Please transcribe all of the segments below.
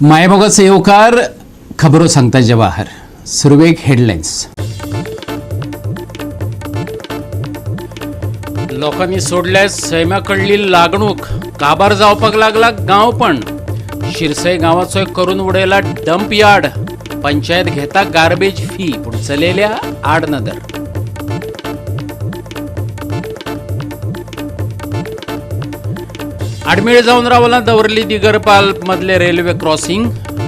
मायमोगाचे येवकार खबरो सांगता जवाहर सुरवेक हेडलायन्स। लोकांनी सोडल्यास सैम्याकडली लागणूक काबार जावपाक लागला गांव पण शिरसय गांवाचो करून उडयला डंप यार्ड। पंचायत घेता गार्बेज फी पूण चलयल्या आडनदर। आडमेळ जावन रावला दवरली दिगरपाल मदले रेल्वे क्रॉसिंग।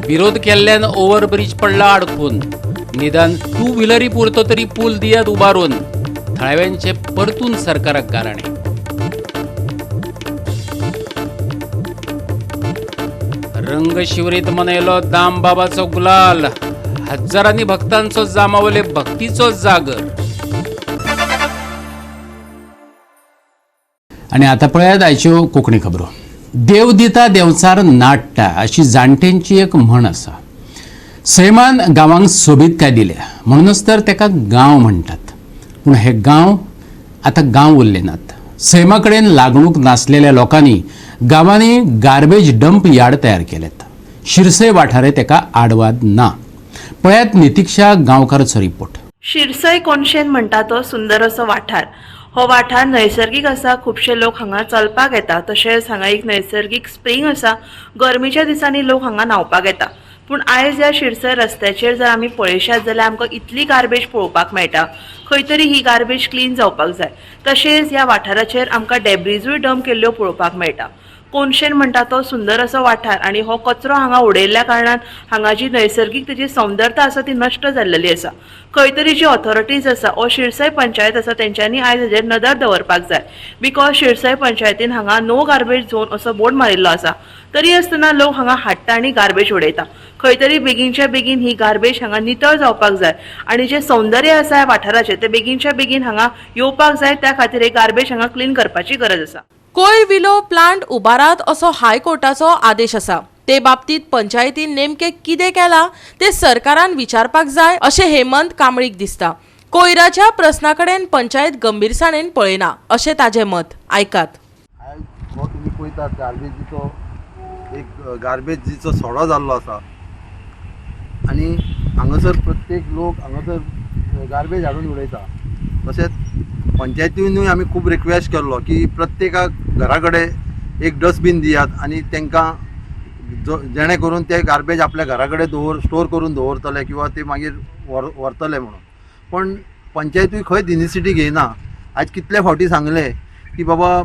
विरोध केल्ल्यान ओव्हरब्रिज पडला अडकून। निदान टू व्हिलरी पुरतो तरी पूल दियात उबारून। थळाव्यांचे परतून सरकाराक गाराणे। रंग शिवरीत मनयलो दाम बाबाचो गुलाल। हजारांनी भक्तांचो जामावले भक्तीचो जागर। आणि आता पळयात आयच्यो कोंकणी खबरो। देव दिता देंवचार नाडटा अशी जाणटेंची एक म्हण आसा। सैमान गांवांक सोबीतकाय दिल्या म्हणूनच तर तेका गांव म्हणटात। पूण हे गांव आता गांव उरले नात। सैमा कडेन लागणूक नासलेल्या लोकांनी गांवांनी गार्बेज डंप यार्ड तयार केलेत। शिरसय वाठारे तेका आडवाद ना। पळयात नितीक्षा गांवकाराचो रिपोर्ट। शिरसय कोनशेन म्हणटा तो सुंदर असो वाठार। हो वाठार नैसर्गिक आसा। खूबशे लोक हांगा चलपाक येता। तशेंच हांगा एक नैसर्गिक स्प्रिंग आसा। गरमेच्या दिसांनी लोक हांगा न्हावपाक येता। पूण आयज ह्या शिरसय रस्त्याचेर जर आमी पळयशात जाल्यार आमकां इतली गार्बेज पळोवपाक मेळटा। खंय तरी ही गार्बेज क्लीन जावपाक जाय। तशेंच ह्या वाठाराचेर आमकां डेब्रिजूय डंप केल्ल्यो पळोवपाक मेळटा। कोनशेन म्हणटा तो सुंदर असो वाठार आणि हो कचरो हांगा उडयल्ल्या कारणान हांगा जी नैसर्गिक तेजी सौंदर्यता आसा ती नश्ट जाल्लेली आसा। खंय तरी जी ऑथॉरिटीज आसा ओ शिरसय पंचायत आसा तेंच्यांनी आयज हेजेर नदर दवरपाक जाय। बिकॉज शिरसय पंचायतीन हांगा नो गार्बेज झोन असो बोर्ड मारिल्लो आसा। तरी आसतना लोक हांगा हाडटा आनी गार्बेज उडयता। खंय तरी बेगीनच्या बेगीन ही गार्बेज हांगा नितळ जावपाक जाय आणि जे सौंदर्य आसा ह्या वाठाराचें ते बेगीनच्या बेगीन हांगा येवपाक जाय। त्या खातीर ही गार्बेज हांगा क्लीन करपाची गरज आसा। कोय विलो प्लांट उबारात असो हायकोर्टाचो आदेश आसा। ते बाबतीत पंचायतीन नेमके कितें केला ते सरकारान विचारपाक जाय अशें हेमंत कांबळीक दिसता। कोयराच्या प्रस्नाकडेन पंचायत गंभीरसाणेन पळयना अशें ताजें मत। आयकात। हो तुम्ही पळयतात गार्बेजीचो एक गार्बेजीचो सडो जाल्लो आसा आनी हांगासर प्रत्येक लोक हांगासर गार्बेज हाडून उडयता। तशेंच पंचायतीनूय आमी खूब रिक्वेस्ट केल्लो की प्रत्येकाक घरा कडेन एक डस्टबीन दियात आनी तांकां जेणे करून ते गार्बेज आपल्या घरा कडेन स्टोर करून दवरतले किंवा ते मागीर व्हरतले म्हणून। पण पंचायतूय खंयच इनिशिएटीव घेयना। आयज कितले फावटी सांगले की बाबा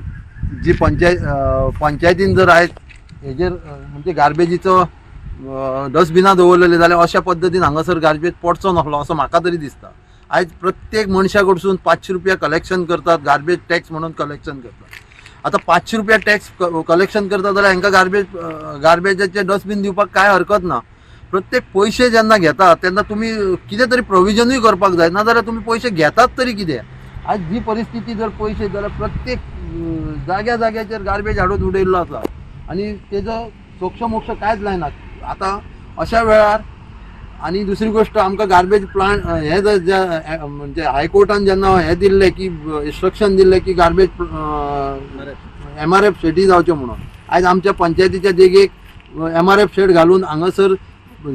जी पंचायतीन जर आयज हेजेर म्हणजे गार्बेजीचो डस्टबिनां दवरलेले जाल्यार अशा पद्दतीन हांगासर गार्बेज पडचो नासलो असो म्हाका तरी दिसता। आयज प्रत्येक मनशा कडसून 500 रुपया कलेक्शन करतात। गार्बेज टॅक्स म्हणून कलेक्शन करतात। आता 500 रुपया टॅक्स कलेक्शन करता जाल्यार हांकां गार्बेजाचे डस्टबीन दिवपाक काय हरकत ना। प्रत्येक पयशे जेन्ना घेतात तेन्ना तुमी कितें तरी प्रोविजनूय करपाक जाय। ना जाल्यार तुमी पयशे घेतात तरी कितें। आज जी परिस्थिती जर पयशे जाल्यार प्रत्येक जाग्याचेर गार्बेज हाडून उडयल्लो आसा आनी तेजो सोक्ष कांयच लायना। आता अशा वेळार आनी दुसरी गोष्ट आमकां गार्बेज प्लांट हे म्हणजे हायकोर्टान जेन्ना हे दिल्ले की इन्स्ट्रक्शन दिल्ले की गार्बेज MRF शेटी जावच्यो म्हणून आयज आमच्या पंचायतीच्या देगेक MRF शेड घालून हांगासर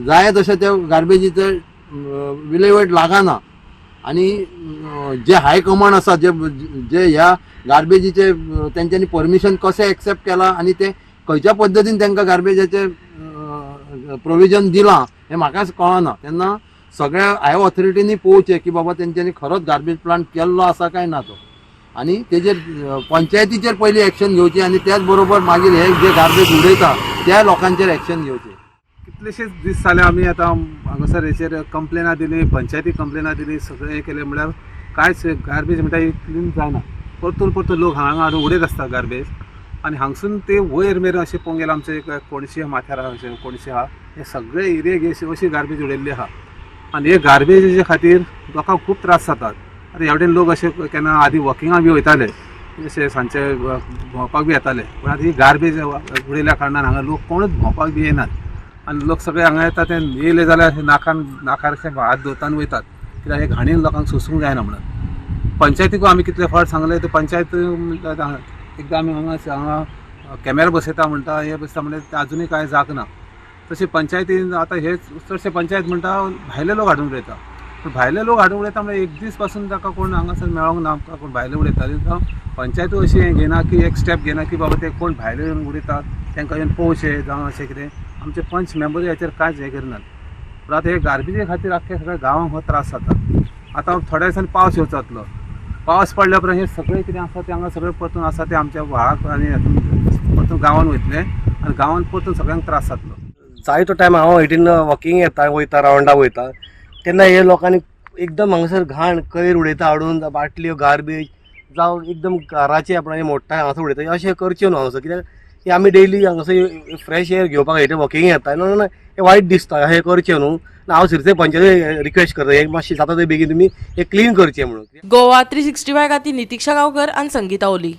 जाय तशें त्या गार्बेजीचे विलेवाट लागना। आनी जे हाय कमांड आसा जे ह्या गार्बेजीचे तेंच्यांनी परमिशन कशें एक्सेप्ट केलां आनी ते खंयच्या पद्दतीन तांकां गार्बेजाचे प्रोविजन दिलां हें म्हाकाच कळना। तेन्ना सगळ्या हाय ऑथॉरिटीनी पळोवचें की बाबा तेंच्यांनी खरोच गार्बेज प्लांट केल्लो आसा काय ना तो आनी तेजेर पंचायतीचेर पयली एक्शन घेवची आनी त्याच बरोबर मागीर हे जे गार्बेज उडयता त्या लोकांचेर एक्शन घेवचें। कितलेशेच दीस जाले आमी आतां हांगासर हेचेर कंप्लेनां दिली, पंचायती कंप्लेनां दिली, सगळें हें केलें म्हळ्यार कांयच गार्बेज म्हणटा क्लीन जायना। परतून लोक हांगा हाडून उडयत आसता गार्बेज आनी हांगसून ते वयर मेरेन अशें पळोवंक गेल्यार आमचें एक कोणशे माथ्यार आहा अशें कोणशे आहा हे सगळे एरियेक अशी गार्बेज उडयल्ली आहा आनी हे गार्बेजीचे खातीर लोकांक खूब त्रास जातात। आतां एवढे लोक अशे केन्ना आदीं वॉकिंगाक बी वयताले अशें सांजचे भोंवपाक बी येताले पूण आतां ही गार्बेज उडयल्या कारणान हांगा लोक कोणूच भोंवपाक बी येनात आनी लोक सगळे हांगा येतात ते येयले जाल्यार नाकार अशें हात दवरतान वयतात कित्याक हे घाणीन लोकांक सोसूंक जायना म्हणून। पंचायतीक आमी कितले फावट सांगले ते पंचायत एकदां आमी हांगा कॅमेरा बसयता म्हणटा हे बसता म्हणटा ते अजुनूय कांय जागना। तसे पंचायतीन आता हे चडशे पंचायत म्हणटा भायले लोक हाडून उडयता. पण भायले लोक हाडून उडयता म्हणजे एक दीस पासून ताका कोण हांगासर मेळोंक ना आमकां कोण भायले उडयता. पंचायतू अशी हें घेना की एक स्टेप घेना की बाबा ते कोण भायले येवन उडयतात तांकां येवन पळोवचें जावं अशें कितें. आमचे पंच मेंबर हाचेर कांयच हें करिनात. पण आतां हे गार्बेजी खातीर आख्ख्या सगळ्या गांवांक हो त्रास जाता. आतां थोड्या दिसांनी पावस येवचो जातलो. पावस पडल्या उपरांत हे सगळें कितें आसा तें हांगा सगळें परतून आसा तें आमच्या व्हाळाक आनी हातूंत परतून गांवांत वयतलें आनी गांवांत परतून सगळ्यांक त्रास जातलो. जायतो टायम हांव हेटीन वॉकिंग येता वयता रावंडाक वयता तेन्ना हे लोकांनी एकदम हांगासर घाण कोयर उडयता हाडून बाटल्यो गार्बेज जावं एकदम घराचे आपण मोठा हांगासर उडयता अशें करचें न्हू हांगासर. कित्याक की आमी डेली हांगासर फ्रेश एअर घेवपाक हेटी वॉकिंग येता ना हे वायट दिसता हें करचें न्हू. हांव सिरसे पंचायती रिक्वेस्ट करता हे मातशें जाता ते बेगीन तुमी हे क्लीन करचें म्हणून. गोवा 365 खातीर नितीक्षा गांवकर आनी संगीता ओली.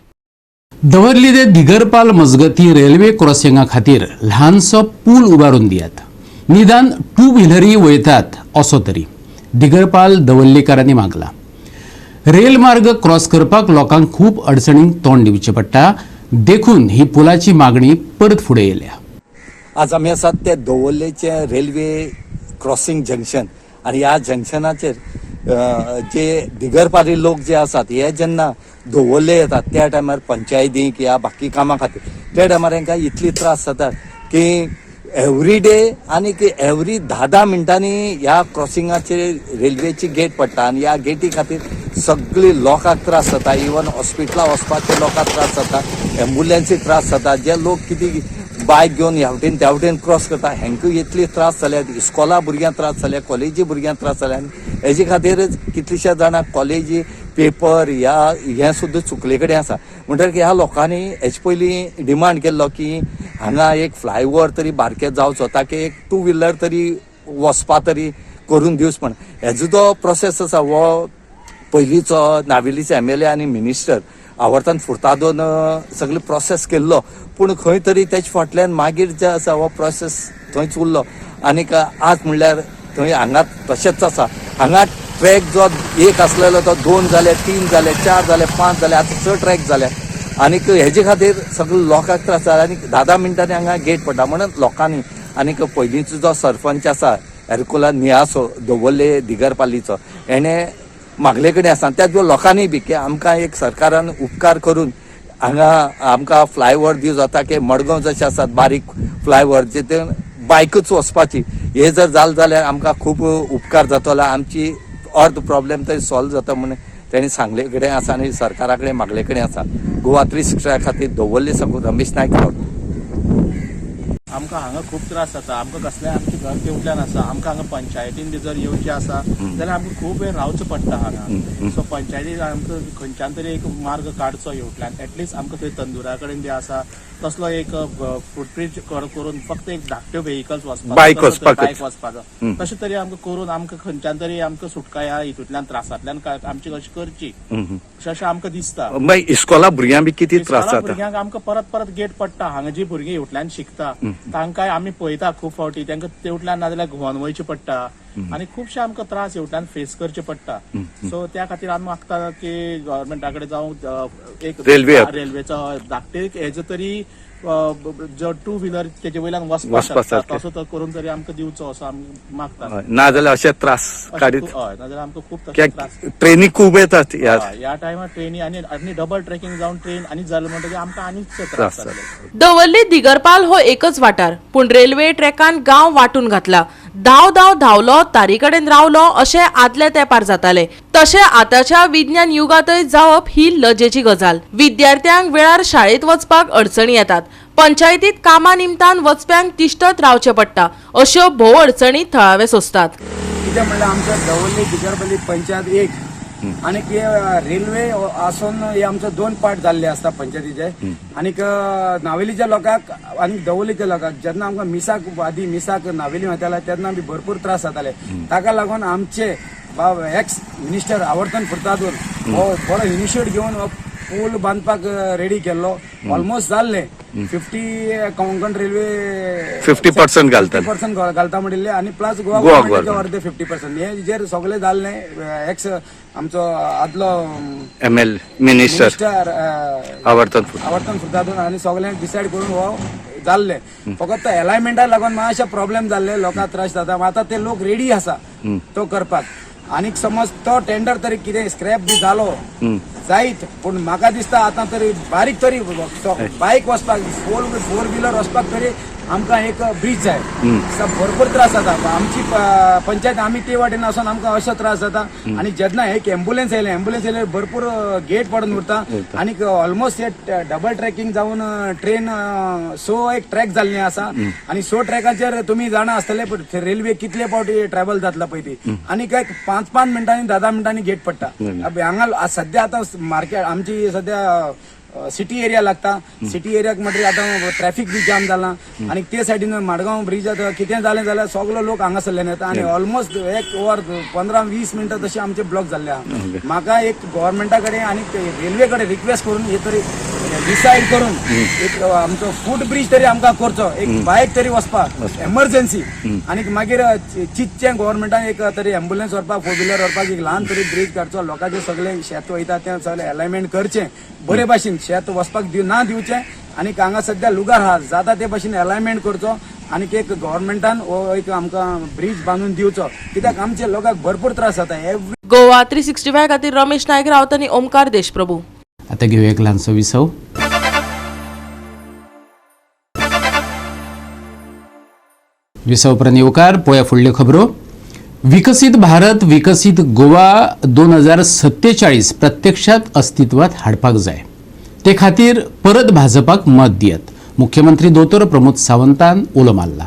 दवर्ली ते दिगरपाल मजगती रेल्वे क्रॉसिंगा खातीर ल्हानसो पूल उबारून दियात. निदान 2 व्हिलरी वयतात असो तरी दिगरपाल दवल्लीकारांनी मागला. रेल मार्ग क्रॉस करपाक लोकांक खूब अडचणींक तोंड दिवचें पडटा. देखून ही पुलाची मागणी परत फुडें येयल्या. आज आमी आसात ते दवर्लेचे रेल्वे क्रॉसिंग जंक्शन आनी ह्या जंक्शनाचेर जे दिगरपाली लोक जे आसात हे जेन्ना दवर्ले येतात त्या टायमार पंचायतीक या बाकी कामां खातीर त्या टायमार तांकां इतली त्रास जाता की एवरी डे आनी एवरी 10 मिनटांनी ह्या क्रॉसिंगाचेर रेल्वेची गेट पडटा आनी ह्या गेटी खातीर सगळी लोकांक त्रास जाता. इवन हॉस्पिटलां वचपाचे लोकांक त्रास जाता, एम्बुलन्सी त्रास जाता. जे लोक कितें बायक घेवन ह्या वटेन त्या वटेन क्रॉस करता हांकां इतली त्रास जाल्यात. इस्कॉला भुरग्यांक त्रास जाल्या, कॉलेजी भुरग्यांक त्रास जाल्या आनी हेजे खातीरच कितलेशे जाणांक कॉलेजी पेपर हें सुद्दां चुकले कडेन आसा. म्हणटकीर ह्या लोकांनी हेचे पयलीं डिमांड केल्लो की हांगा एक फ्लायओव्हर तरी बारकें जावचो ताकी एक 2 व्हिलर तरी वचपा तरी करून दिवच म्हण. हेजो जो प्रोसेस आसा हो पयलींचो नावेलीचो MLA आनी मिनिस्टर आवर्तन फुर्तादोन सगळी प्रोसेस केल्लो. पूण खंय तरी तेचे फाटल्यान मागीर जे आसा हो प्रोसेस थंयच उरलो. आनीक आज म्हणल्यार थंय हांगा तशेंच आसा. हांगा ट्रॅक जो एक आसलेलो तो 2 जाले, 3 जाले, 4 जाले, 5 जाले, आतां 6 ट्रॅक जाल्या. आनीक हेजे खातीर सगळे लोकांक त्रास जाला आनी 10 मिनटांनी हांगा गेट पडटा. म्हणून लोकांनी आनीक पयलींचो जो सरपंच आसा एरकुला नियासो दवर्ले दिगरपालीचो हेणे मागले कडेन आसा त्या लोकांनी बी की आमकां एक सरकारान उपकार करून हांगा आमकां फ्लायओव्हर दिवं जाता की मडगांव जशें आसात बारीक फ्लायओव्हर जे बायकूच वचपाची हे जर जालें जाल्यार आमकां खूब उपकार जातलो. आमची अर्द प्रॉब्लेम थंय सॉल्व जाता म्हणून तेणी सांगले कडेन आसा आनी सरकारा कडेन मागले कडेन आसा. गोवा 365 खातीर दवर्ले साकून रमेश नायक रावता. आमकां हांगा खूब त्रास जाता. आमकां कसलेंय आमचें घर तेवटल्यान आसा. आमकां हांगा पंचायतीन बी जर येवचें आसा जाल्यार आमकां खूब वेळ रावचो पडटा हांगा. सो पंचायतीन आमकां खंयच्यान तरी एक मार्ग काडचो येवटल्यान. एटलिस्ट आमकां थंय तंदुरा कडेन बी आसा तसलो एक फुटब्रिज करून फक्त एक धाकट्यो व्हेकल्स बायक वचपाचो तशें तरी आमकां करून आमकां खंयच्यान तरी आमकां सुटका ह्या हितूंतल्यान त्रासांतल्यान आमची कशी करची अशें आमकां दिसता. इस्कॉला भुरग्यांक बी कितें त्रास जाता. भुरग्यांक आमकां परत गेट पडटा. हांगा जी भुरगीं हेवटल्यान शिकता तांकां आमी पळयता खूब फावटी तांकां तेवटल्यान नाजाल्यार घुंवन वयचें पडटा आनी खुबशे आमकां त्रास हेवटल्यान फेस करचे पडटा. सो त्या खातीर आमी मागता की गव्हर्मेंटा कडेन जावं एक रेल्वेचो धाकटे हेजो तरी जो 2 व्हिलर तेजे वयल्यान वचपाक शकता तसो तो करून तरी आमकां दिवचो असो आमी मागता. नाजाल्यार अशे त्रास काडीत हय नाजाल्यार आमकां खूब तशे त्रास ट्रेनी खूब येतात ह्या टायमार ट्रेनी आनी डबल ट्रॅकिंग जावन ट्रेन आनी जालें म्हणटकीर आमकां आनीक त्रास जातले. दवर्ली दिगरपाल हो एकच वाठार पूण रेल्वे ट्रॅकान गांव वांटून घातला. धावलो तारी कडेन रावलो अशें आदले तेंपार जातालें तशें आतांच्या विज्ञान युगांतय जावप ही लजेची गजाल. विद्यार्थ्यांक वेळार शाळेत वचपाक अडचणी येतात. पंचायतीत कामा निमतान वचप्यांक तिश्तत रावचें पडटा. अश्यो भोव अडचणी थळावे सोंसतात. कितें म्हणल्यार आमच्या दवर्ली दिगरपाली पंचायत एक आनीक रेल्वे आसून हे आमचो 2 पार्ट जाल्ले आसता पंचायतीचे. आनीक नावेलीच्या लोकांक आनी दवर्लीच्या लोकांक जेन्ना आमकां मिसाक नावेली वयताले तेन्ना बी भरपूर त्रास जाताले. ताका लागून आमचे एक्स मिनिस्टर आवर्तन फुर्तादोन हो बरो इनिशिएट घेवन पूल बांदपाक रेडी केल्लो. ऑलमोस्ट जाल्ले 50 कोंकण रेल्वे 50% घालतात. 50% घालता म्हणिल्ले आणि प्लस गोवा गोवा गव्हर्नमेंटाचे अर्धे 50%. हे जेर सगळे जाल्ले एक्स आमचो आदलो ML मिनिस्टर मिनिस्टर आवर्तन आवर्तन फुर्तादून आणि सगळ्यांनी डिसायड करून हो जाल्ले. फकत अलायमेंटाक लागून मातशे प्रॉब्लेम जाल्ले, लोकांक त्रास जाता. आता ते लोक रेडी आसा तो करपाक. आनीक समज तो टेंडर तरी कितें स्क्रॅप बी जालो जायत, पूण म्हाका दिसता आतां तरी बारीक तरी बायक वचपाक 4 व्हिलर वचपाक तरी आमकां एक ब्रिज जाय. भरपूर त्रास जाता. आमची पंचायत आमी ते वाटेन आसून आमकां अशें त्रास जाता. आनी जेन्ना एक एम्ब्युलन्स येयले भरपूर गेट पडून उरता. आनीक ऑलमोस्ट हे डबल ट्रॅकिंग जावन ट्रेन 100 ट्रॅक जाल्ली आसा. आनी 100 ट्रॅकाचेर तुमी जाणा आसतले रेल्वे कितले फावटी ट्रॅव्हल जातला पळय ती. आनीक एक 5 मिनटांनी 10 मिनटांनी गेट पडटा. हांगा सध्या आतां मार्केट आमची सध्या सिटी एरिया लागता. सिटी एरियाक म्हणटरी आतां ट्रॅफिक बी जाम जाला. आनी ते सायडीन माडगांव ब्रिज कितें जालें जाल्यार सगळो लोक हांगासरल्यान येता. आनी ऑलमोस्ट 1 वर 15-20 मिनटां तशी आमचे ब्लॉक जाल्ले आहा. म्हाका एक गव्हर्नमेंटा कडेन आनी रेल्वे कडेन रिक्वेस्ट करून हे तरी डिसायड करून एक आमचो फूट ब्रिज तरी आमकां करचो. एक बायक तरी वचपाक एमर्जन्सी. आनीक मागीर चिंतचें गव्हर्नमेंटान एक तरी एम्ब्युलन्स व्हरपाक 4 व्हिलर व्हरपाक एक ल्हान तरी ब्रिज काडचो. लोकांचे सगळे शेत वयता तें सगळें अलायनमेंट करचें बरे भाशेन. शेत वचपाक ना दिवचें. आनी हांगा सध्या लुगार आहा जाता ते भाशेन अलायनमेंट करचो. आनीक एक गव्हर्नमेंटान एक आमकां ब्रिज बांदून दिवचो. कित्याक आमचे लोकांक भरपूर त्रास जाता. गोवा 365 खातीर रमेश नायक रावत आनी ओमकार देशप्रभू. आता घेऊया एक ल्हानसो विसव. विसव उपरांत येवकार पळोवया फुडल्यो खबरो. विकसित भारत विकसित गोवा 2047 प्रत्यक्षात अस्तित्वात हाडपाक जाय. ते खातीर परत भाजपाक मत दियत मुख्यमंत्री दोतोर प्रमोद सावंतान उलो मारला.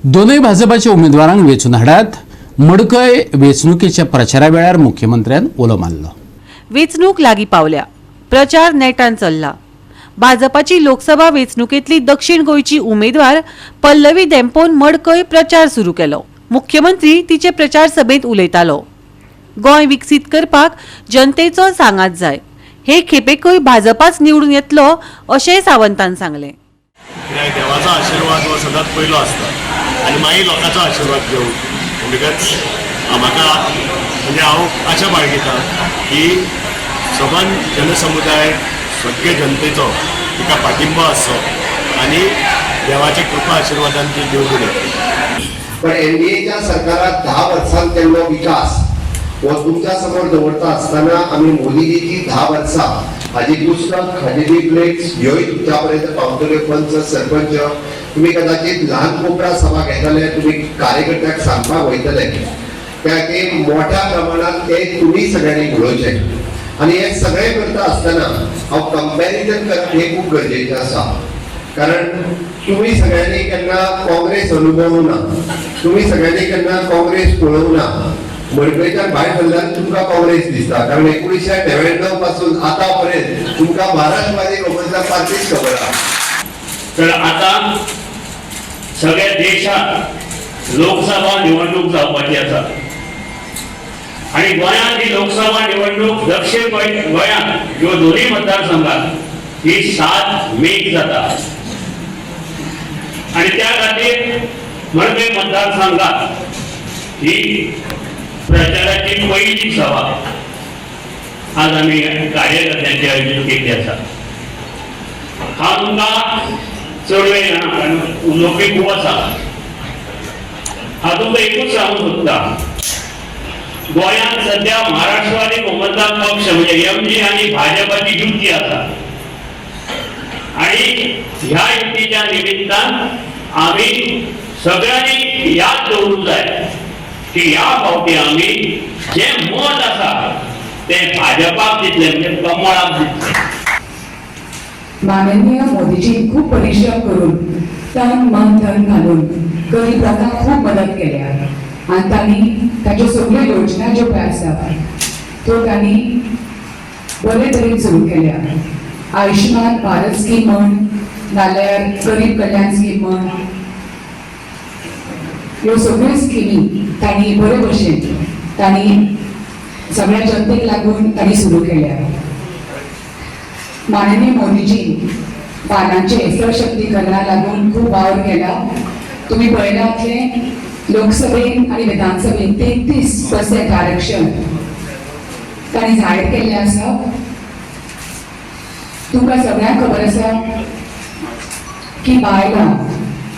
दोनूय भाजपाच्या उमेदवारांक वेंचून हाडात. मडकय वेंचणुकेच्या प्रचारा वेळार मुख्यमंत्र्यान उलो मारलो. वेंचणूक लागीं पावल्या. प्रचार नेटान चल्ला. भाजपाची लोकसभा वेंचणुकेंतली दक्षिण गोंयची उमेदवार पल्लवी धेंपोन मडकय प्रचार सुरू केलो. मुख्यमंत्री तिचे प्रचार सभेत उलयतालो. गोंय विकसीत करपाक जनतेचो सांगात जाय. हे खेपेकय भाजपाच निवडून येतलो अशेंय सावंतान सांगलें. देवाचो आशिर्वाद हो सदांच पयलो आसता आनी मागीर लोकांचो आशिर्वाद घेवन म्हणटकच म्हाका म्हणजे हांव आशा बाळगितां की सगळ्या जनसमुदाय सगळे जनतेचो तिका पाठिंबा आसचो आनी देवाचे कृपा आशिर्वादान ती निवडून येतली. पण एनडीएच्या सरकारात 10 वर्सांत केल्लो विकास हो तुमच्या समोर दवरता आसतना आमी मोदीजीची 10 वर्सां हाजी पुस्तक हाजी लिफलेट्स ह्योय तुमच्या पर्यंत पावतल्यो. पंच सरपंच तुम्ही कदाचित ल्हान कोपरा सभा घेतले, तुम्ही कार्यकर्त्यांक सांगपाक वयतले त्या मोठ्या प्रमाणात ते तुम्ही सगळ्यांनी घडोवचे. आणि हे सगळे करता आसतना हांव कंपॅरिजन करप हे खूप गरजेचें आसा. कारण तुम्ही सगळ्यांनी केन्ना काँग्रेस अनुभवूं ना, तुम्ही सगळ्यांनी केन्ना काँग्रेस पळोवं ना. मडकयच्यान भायर सरल्यार तुमकां काँग्रेस दिसता. कारण 1999 पासून आता पर्यंत तुमकां महाराष्ट्रवादी काँग्रेसच्या पार्टीच खबर आहा. तर आता सगळ्या देशात लोकसभा निवडणूक जावपाची आसा आणि गोंयांत ही लोकसभा निवडणूक दक्षिण गोंयांत ह्यो दोन्ही मतदारसंघात ही 7 मेक जाता आणि त्या खातीर मडकय मतदारसंघात ही प्रचाराची पहिली सभा आज आम्ही कार्यकर्त्यांची आयोजित केली आसा. हा तुमकां चड वेळ ना कारण उलोवपी खूब आसा. हातूंत एकूच सांगूंक सोदता गोंयांत सध्या महाराष्ट्रवादी गोमंतक पक्ष म्हणजे एमजी आणि भाजपाची युती आसा आणि ह्या युतीच्या निमित्तान आम्ही सगळ्यांनी याद दवरूंक जाय की ह्या फावटी आम्ही जे मत आसा ते भाजपाक दितले म्हणजे कमळाक दितले. माननीय मोदीजी खूप परिश्रम करून तन मन धन घालून गरीब लोकांक खूप मदत केल्या आणि त्यांनी ताज्यो सगळ्यो योजना ज्यो पळय आसात त्यो त्यांनी बरे तरेन सुरू केल्या. आयुष्यमान भारत स्कीम म्हण नाल्यार गरीब कल्याण स्कीम म्हण ह्यो सगळ्यो स्किमी तांणी बरे भशेन तांणी सगळ्या जनतेक लागून तांणी सुरू केल्या. माननीय मोदीजी बालांचे सशक्तीकरणा लागून खूप वावर केला. तुम्ही पळयलातले लोकसभेन आणि विधानसभेन 33% आरक्षण तांणी जाहीर केल्लें आसा. तुमकां सगळ्यांक खबर आसा की बायलां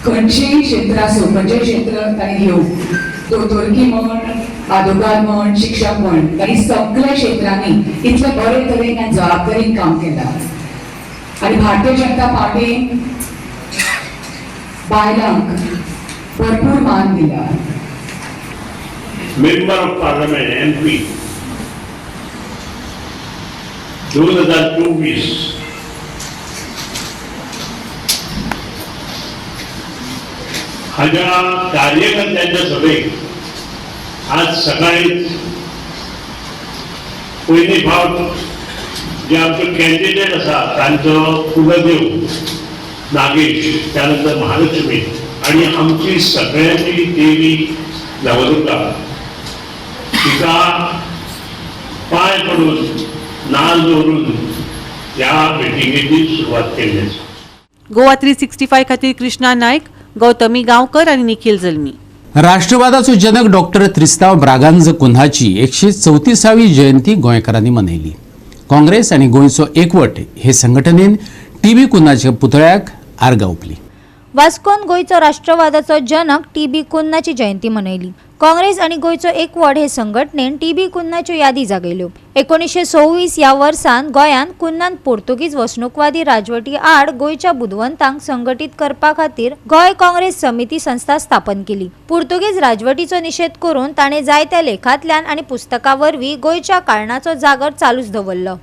खंयचेय क्षेत्र आसूं, खंयचेय क्षेत्र तांणी घेवं, दोतोरकी म्हण, आदोगार म्हण, शिक्षक म्हण, तांणी सगळ्या क्षेत्रांनी इतले बरे तरेन आनी जबाबदारीन काम केलां. आणि भारतीय जनता पार्टीन बायलांक भरपूर मान दिला. मेंबर ऑफ पार्लमेंट MP 2024 हाज्या कार्यकर्त्यांच्या सभेक आज सकाळीच पयली फावट जे आमचे कॅन्डिडेट आसा तांचो कुलदेव नागेश, त्यानंतर महालक्ष्मी आणि आमची सगळ्यांची देवी नवदुर्गा तिका पाय पडून नाल दवरून ह्या मिटिंगेची सुरवात केली आसा. गोवा 365 खातीर कृष्णा नायक, गौतमी गांवकर आणि निखिल जल्मी. राष्ट्रवादाचो जनक डॉक्टर त्रिस्ताव ब्रागांज कुन्हाची 134वी जयंती गोंयकारांनी मनयली. काँग्रेस आणि गोंयचो एकवट हे संघटनेन टीबी कुन्हाच्या पुतळ्याक आर्गां ओंपली. वास्कोन गोंयचो राष्ट्रवादाचो जनक टीबी कुन्हाची जयंती मनयली. काँग्रेस आणि गोंयचो एकवट हे संघटनेन टीबी कुन्हाच्यो यादी जागयल्यो. 1926 ह्या वर्सान गोंयान कुन्हान पोर्तुगीज वसणूकवादी राजवटी आड गोंयच्या बुदवंतांक संघटीत करपा खातीर गोंय काँग्रेस समिती संस्था स्थापन केली. पुर्तुगीज राजवटीचो निषेध करून ताणें जायत्या लेखांतल्यान आणि पुस्तकां वरवीं गोंयच्या काळणाचो जागर चालूच दवरलो.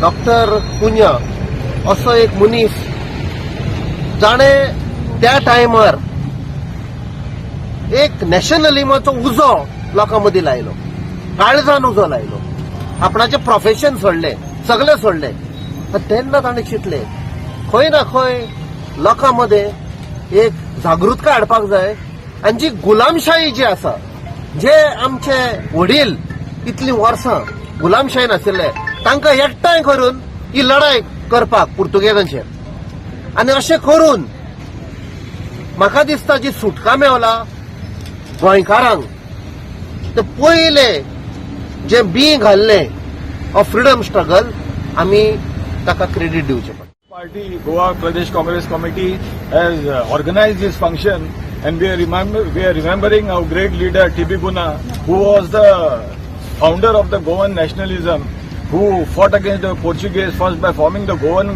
डॉक्टर कुन्हा असो एक मनीस जाणे त्या टायमार एक नॅशनलिझमाचो उजो लोकां मदीं लायलो, काळजान उजो लायलो, आपणाचें प्रोफेशन सोडलें, सगळें सोडलें. तेन्ना ताणें चिंतलें खंय ना खंय लोकां मदें एक जागृतकाय हाडपाक जाय आनी जी गुलामशाही जी आसा, जे आमचे वडील इतलीं वर्सां गुलामशाहीन आशिल्ले तांकां एकठांय करून ही लढाई करपाक पुर्तुगेजांचेर. आनी अशें करून म्हाका दिसता जी सुटका मेवला गोंयकारांक, ते पयले जे बी घाल्लें ऑफ फ्रीडम स्ट्रगल आमी ताका क्रेडीट दिवचें पडटा. Party, Goa Pradesh Congress Committee has organized this function, and we are remembering our great leader T.B. Kunha, who was the founder of the Goan nationalism, who fought against the Portuguese first by forming the Goan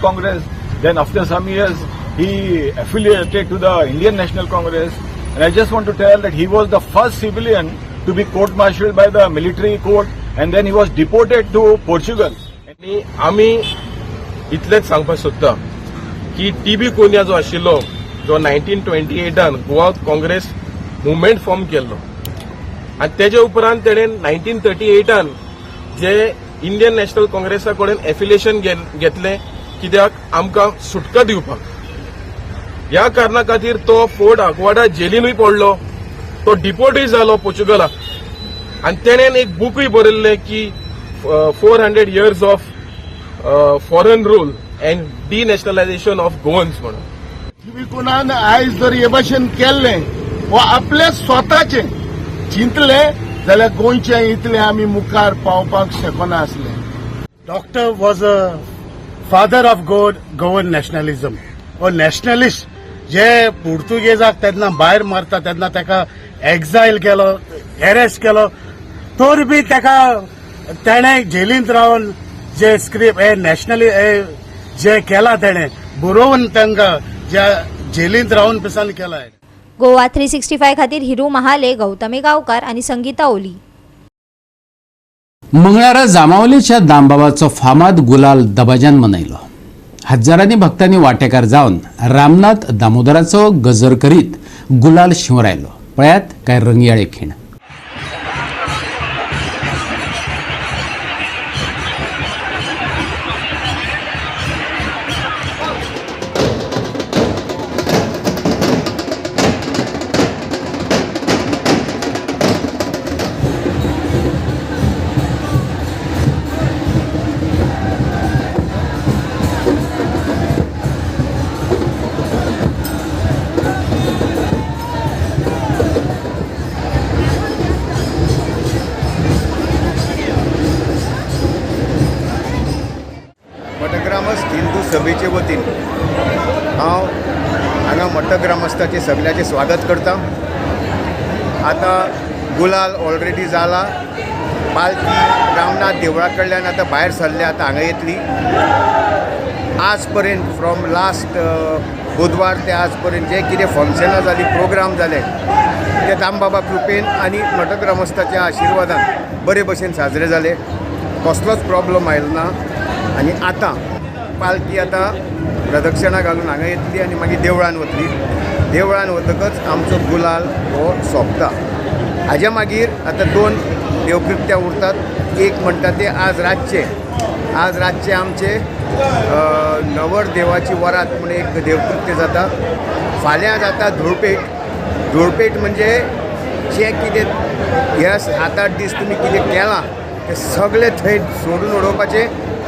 Congress. Then after some years, he affiliated to the Indian National Congress. And I just want to tell that he was the first civilian to be court-martialed by the military court, and then he was deported to Portugal. आणि आम्ही इतलेच सांगपाक सोदता की TB Cunha जो आशिल्लो, जो 1928 Goa Congress movement form केल्लो, आनी तेजे उपरांत तेणें 1938 जे इंडियन नॅशनल काँग्रेसा कडेन एफिलिएशन घेतलें, कित्याक आमकां सुटका दिवपाक. ह्या कारणा खातीर तो फोर्ट आग्वादा जेलीनूय पडलो, तो डिपोर्टूय जालो पोर्चुगलाक. आनी तेणेन एक बुकूय बरयल्लें की 400 years of foreign rule and denationalisation of Goans म्हणून. टीबी कुन्हान आयज जर हे भाशेन केल्लें वा आपले स्वताचें चिंतलें जाल्यार गोंयचें इतलें आमी मुखार पावपाक शकना आसले. Doctor was a father of Goan nationalism. हो नॅशनलिस्ट जे पुर्तुगेजाक तेन्ना भायर मारता तेन्ना ताका एक्झायल केलो, एरेस्ट केलो, तर बी ताका तेणें जेलींत रावन जे स्क्रिप्ट हे नॅशनली जे केला तेणें बरोवन तांकां ज्या जेलींत रावन पिसान केला. गोवा 365 खातीर हिरू महाले, गौतमी गांवकार आणि संगीता ओली. मंगळारा जामावलीच्या दामबाबाचो फामाद गुलाल दबाज्यान मनयलो. हजारांनी भक्तांनी वांटेकार जावन रामनाथ दामोदराचो गजर करीत गुलाल शिवरायलो. पळयात काय रंगियाळे खीण. सभेचे वतीन हांव हांगा मट्ट ग्रामस्थाचे सगळ्याचे स्वागत करता. आता गुलाल ऑलरेडी जाला. पालखी रामनाथ देवळा कडल्यान आतां भायर सरले, आतां हांगा येतली. आज पर्यंत फ्रॉम लास्ट बुधवार ते आज पर्यंत जे कितें फंक्शनां जाली, प्रोग्राम जाले, ते दामबाबा कृपेन आनी मठ ग्रामस्थाच्या आशिर्वादान बरे भशेन साजरे जाले. कसलोच प्रॉब्लम आयलो ना. आनी आतां पालखी आतां प्रदक्षिणा घालून हांगा येतली आनी मागीर देवळान वतली. देवळान वतकच आमचो गुलाल हो सोंपता. हाज्या मागीर आतां 2 देवकृत्या उरतात. एक म्हणटा ते आज रातचे आमचे नवरदेवाची वरात म्हणून एक देवकृत्य जाता. फाल्यां जाता धुळपेट म्हणजे जे कितें हे 7-8 दीस तुमी कितें केलां ते सगळे थंय सोडून उडोवपाचें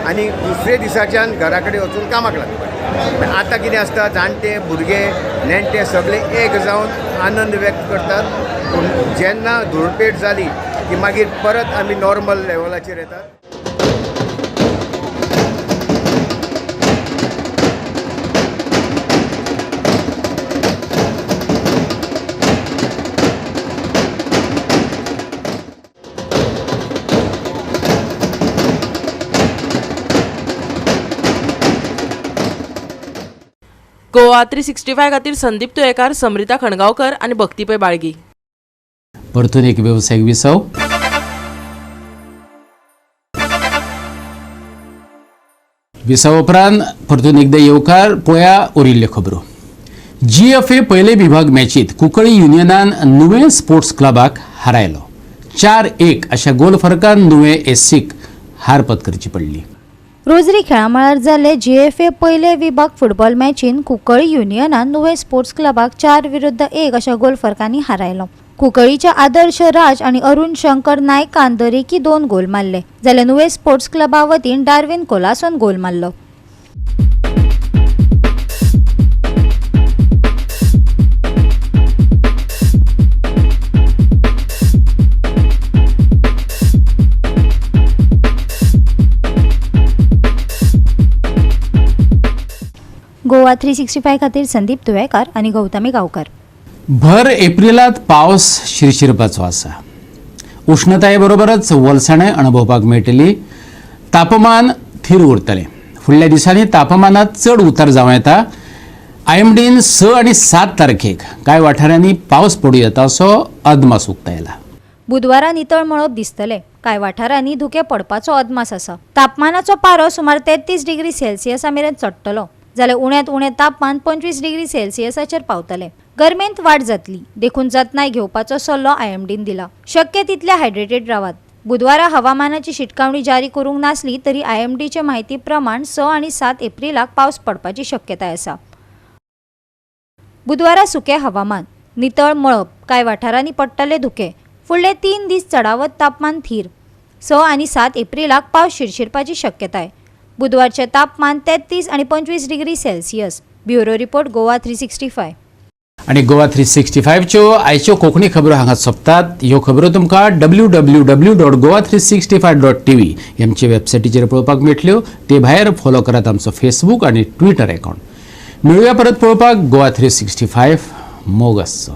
आनी दुसरे दिसाच्यान घरा कडेन वचून कामाक लागपाचें. आतां कितें आसता, जाणटे भुरगे नेणटे सगळे एक जावन आनंद व्यक्त करतात. पूण जेन्ना धुळपेट जाली की मागीर परत आमी नॉर्मल लेवलाचेर येतात. गोवा 365 खातीर संदीप तुयेकार, समृता खणगांवकर आनी भक्तीपै बाळगी. परतून एक व्यावसायिक विसव. विसव उपरांत परतून एकदा येवकार. पळया उरिल्ल्यो खबरो. GFA पयले विभाग मॅचीत कुंकळी युनियनान नुवें स्पोर्ट्स क्लबाक हारायलो. 4-1 अशा गोल फरकान नुवें SCक हार पत्करची पडली. रोजरी खेळामळार जाल्ले GFA पयले विभाग फुटबॉल मॅचीन कुंकळी युनियनान नुवें स्पोर्ट्स क्लबाक 4-1 अशा गोल फरकांनी हारायलो. कुंकळीच्या आदर्श राज आणि अरुण शंकर नायकान दरेकी 2 गोल मारले, जाल्यार नुवें स्पोर्ट्स क्लबा वतीन डार्विन कोलासन गोल मारलो. गोवा 365 खातीर संदीप तुयेकार आनी गौतमी गांवकार. भर एप्रिलात पावस शिरशिरपाचो आसा. उष्णताये बरोबरच वलसाणय अणभवपाक मेळटली. तापमान थीर उरतलें. फुडल्या दिसांनी तापमानात चड उतार जावं येता. IMDन 6 आनी 7 तारखेक कांय वाठारांनी पावस पडूं येता असो अदमास उक्तायला. बुधवारा नितळ मळब दिसतले. कांय वाठारांनी धुके पडपाचो अदमास आसा. तापमानाचो पारो सुमार 33 डिग्री सेल्सियसा मेरेन चडटलो, जाल्यार उण्यांत उणें तापमान 25 डिग्री सेल्सियसाचेर पावतले. गरमेंत वाड जातली देखून जतनाय घेवपाचो सल्लो IMDन दिला. शक्य तितले हायड्रेटेड रावात. बुधवारा हवामानाची शिटकावणी जारी करूंक नासली तरी IMDचे म्हायती प्रमाण 6 आनी 7 एप्रिलाक पावस पडपाची शक्यताय आसा. बुधवारा सुकें हवामान, नितळ मळब, कांय वाठारांनी पडटले धुके. फुडले 3 दीस चडावत तापमान थीर. 6 आनी 7 एप्रिलाक पावस शिरशिरपाची शक्यताय. बुधवारचे तापमान 33 आनी 25 degree Celsius. Bureau report Goa 365. आणि गोवा 365च्यो आयच्यो कोंकणी खबरो हांगा सोंपतात. ह्यो खबरो तुमकां www.goa365.tv आमचे वेबसायटीचेर पळोवपाक मेळटल्यो. ते भायर फॉलो करात आमचो फेसबूक आनी ट्विटर अकाउंट. मेळुया परत पळोवपाक गोवा 365. मोग आसचो.